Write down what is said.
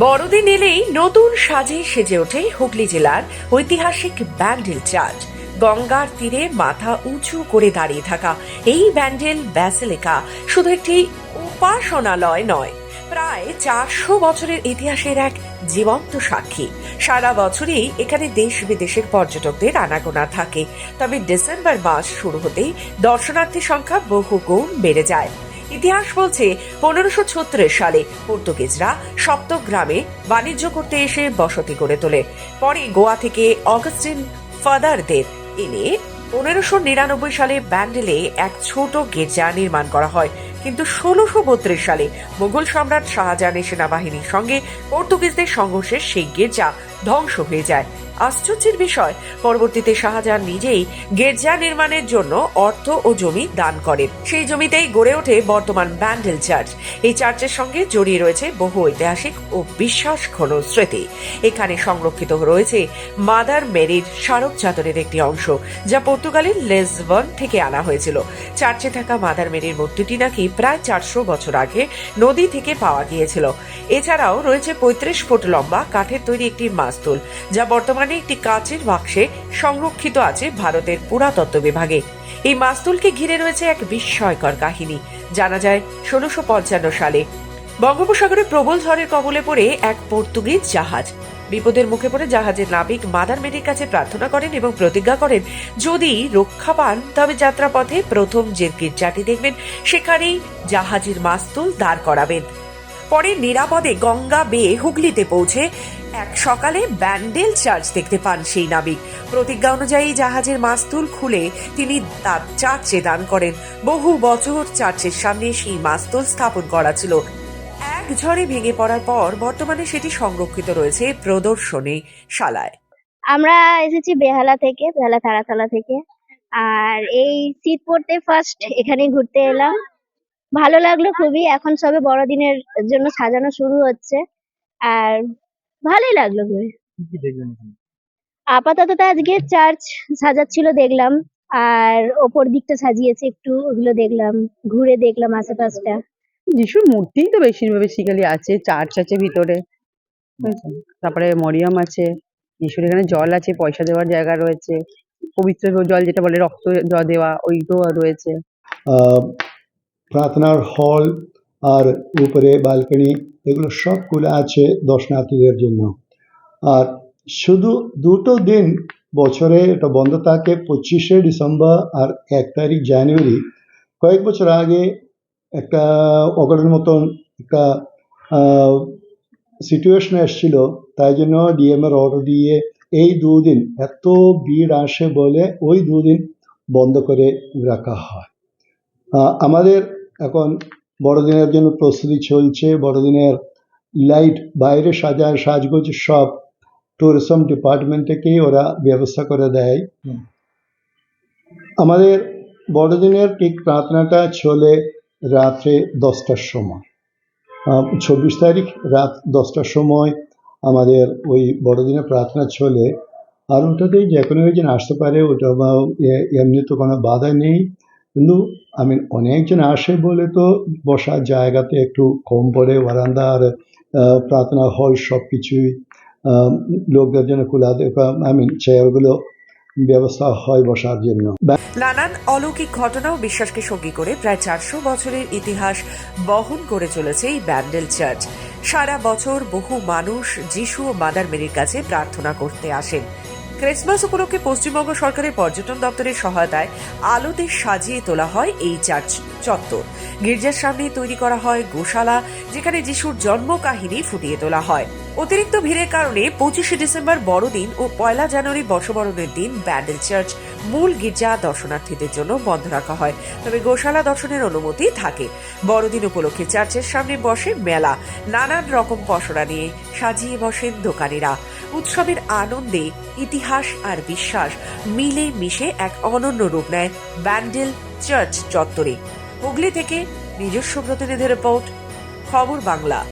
বড়দিন এলেই নতুন সাজে সেজে ওঠে হুগলি জেলার ঐতিহাসিক ব্যান্ডেল চার্চ। গঙ্গার তীরে মাথা উঁচু করে দাঁড়িয়ে থাকা এই ব্যান্ডেল ব্যাসিলিকা শুধু একটি উপাসনালয় নয়, প্রায় 400 বছরের ইতিহাসের এক জীবন্ত সাক্ষী। সারা বছরই এখানে দেশ বিদেশের পর্যটকদের আনাগোনা থাকে, তবে ডিসেম্বর মাস শুরু হতেই দর্শনার্থী সংখ্যা বহু গুণ বেড়ে যায়। ইতিহাস বলছে 1536 সালে পর্তুগিজরা সপ্তগ্রামে বাণিজ্য করতে এসে বসতি করে তোলে। পরে গোয়া থেকে অগাস্টিন ফাদারদের এনে 1599 সালে ব্যান্ডেলে এক ছোট গির্জা নির্মাণ করা হয়। কিন্তু 1632 সালে মুঘল সম্রাট শাহজাহানের সেনাবাহিনীর সঙ্গে পর্তুগিজদের সংঘর্ষে সেই গির্জা ধ্বংস হয়ে যায়। আশ্চর্যের বিষয়, পরবর্তীতে শাহজাহান নিজেই গির্জা নির্মাণের জন্য অর্থ ও জমি দান করেন। সেই জমিতেই গড়ে ওঠে বর্তমান ব্যান্ডেল চার্চ। এই চার্চের সঙ্গে জড়িয়ে রয়েছে বহু ঐতিহাসিক ও বিশ্বাস ঘন স্মৃতি। এখানে সংরক্ষিত রয়েছে মাদার মেরির স্মারক চাদরের একটি অংশ, যা পর্তুগালের লিসবন থেকে আনা হয়েছিল। চার্চে থাকা মাদার মেরির মূর্তিটি নাকি প্রায় 400 বছর আগে নদী থেকে পাওয়া গিয়েছিল। এছাড়াও রয়েছে 35 ফুট লম্বা কাঠের তৈরি একটি মাস্তুল, যা বর্তমানে একটি কাচের বাক্সে সংরক্ষিত আছে ভারতের পুরাতত্ত্ব বিভাগে। এই মাস্তুলকে ঘিরে রয়েছে এক বিস্ময়কর কাহিনী। জানা যায় 1655 সালে বঙ্গোপসাগরে প্রবল ঝড়ের কবলে পড়ে এক পর্তুগিজ জাহাজ। বিপদের মুখে পড়ে জাহাজের নাবিক মাদার মেরির কাছে প্রার্থনা করেন এবং প্রতিজ্ঞা করেন, যদি রক্ষা পান তবে যাত্রাপথে প্রথম যে গির্জাটি দেখবেন সেখানেই জাহাজের মাস্তুল দাঁড় করাবেন। পরে নিরাপদে গঙ্গা বেয়ে হুগলিতে পৌঁছে এক সকালে ব্যান্ডেল চার্চ দেখতে পান সেই নাবিক। প্রতিজ্ঞা অনুযায়ী জাহাজের মাস্তুল খুলে তিনি তার চার্চে দান করেন। বহু বছর চার্চের সামনে সেই মাস্তুল স্থাপন করা ছিল। এক ঝড়ে ভেঙে পড়ার পর বর্তমানে সেটি সংরক্ষিত রয়েছে প্রদর্শনী শালায়। আমরা এসেছি বেহালা থেকে, বেহালা তারাতলা থেকে। আর এই শীত পড়তে ফার্স্ট এখানে ঘুরতে এলাম, ভালো লাগলো খুবই। এখন সবে বড়দিনের জন্য সাজানো শুরু হচ্ছে, আর ভালোই লাগলো ঘুরে। আপাতত তো আজকে চার্চ সাজাচ্ছিল দেখলাম, আর ওপর দিকটা সাজিয়েছে একটু, ওগুলো দেখলাম, ঘুরে দেখলাম আশেপাশটা। যিশুর মূর্তি তো বেসিক্যালি আছে, চার্চ আছে ভিতরে, তারপরে মরিয়ম আছে, যিশুর এখানে জল আছে, পয়সা দেওয়ার জায়গা রয়েছে, পবিত্র জল যেটা বলে রক্ত জল দেওয়া, ওইটাও রয়েছে। প্রার্থনার হল আর উপরে ব্যালকনি এগুলো সবগুলো আছে দর্শনার্থীদের জন্য। আর শুধু দুটো দিন বছরে এটা বন্ধ থাকে, 25শে ডিসেম্বর আর 1 তারিখ জানুয়ারি। কয়েক বছর আগে একটা অঘটনের মতন একটা সিচুয়েশন এসেছিল, তাই জন্য ডিএমের অর্ডার দিয়ে এই দুদিন এত ভিড় আসে বলে ওই দুদিন বন্ধ করে রাখা হয়। আমাদের এখন বড়দিনের জন্য প্রস্তুতি চলছে। বড়দিনের লাইট বাইরে সাজগোজ সব ট্যুরিজম ডিপার্টমেন্ট থেকেই ওরা ব্যবস্থা করে দেয়। আমাদের বড়দিনের ঠিক প্রার্থনাটা চলে রাত্রে 10টার সময়। 26 তারিখ রাত 10টার সময় আমাদের ওই বড়দিনের প্রার্থনা চলে। আর ওটাতেই যে কোনো একজন আসতে পারে, ওটা এমনি তো কোনো বাধা নেই। কিন্তু অনেকজন আসে বলে তো বসার জায়গাতে একটু কম পড়ে। বারান্দা আর প্রার্থনা হল সব কিছুই লোকদের জন্য খোলা, চেয়ারগুলো ব্যবস্থা হয় বসার জন্য। নানান অলৌকিক ঘটনা ও বিশ্বাসকে সঙ্গী করে প্রায় 400 বছরের ইতিহাস বহন করে চলেছে এই ব্যান্ডেল চার্চ। সারা বছর বহু মানুষ যিশু ও মাদার মেরির কাছে প্রার্থনা করতে আসেন। ক্রিসমাস উপলক্ষে পশ্চিমবঙ্গ সরকারের পর্যটন দপ্তরের সহায়তায় আলোতে সাজিয়ে তোলা হয় এই চার্চ চত্বর। গির্জার সামনে তৈরি করা হয় গোশালা, যেখানে যিশুর জন্ম কাহিনী ফুটিয়ে তোলা হয়। অতিরিক্ত ভিড়ের কারণে 25শে ডিসেম্বর বড়দিন ও 1 জানুয়ারি বর্ষবরণের দিন ব্যান্ডেল চার্চ মূল গির্জা দর্শনার্থীদের জন্য বন্ধ রাখা হয়, তবে গোশালা দর্শনের অনুমতি থাকে। বড়দিন উপলক্ষে চার্চের সামনে বসে মেলা, নানান রকম পসরা নিয়ে সাজিয়ে বসেন দোকানিরা। উৎসবের আনন্দে ইতিহাস আর বিশ্বাস মিলে মিশে এক অনন্য রূপ নেয় ব্যান্ডেল চার্চ চত্বরে। হুগলি থেকে নিজস্ব প্রতিনিধি রিপোর্ট, খবর বাংলা।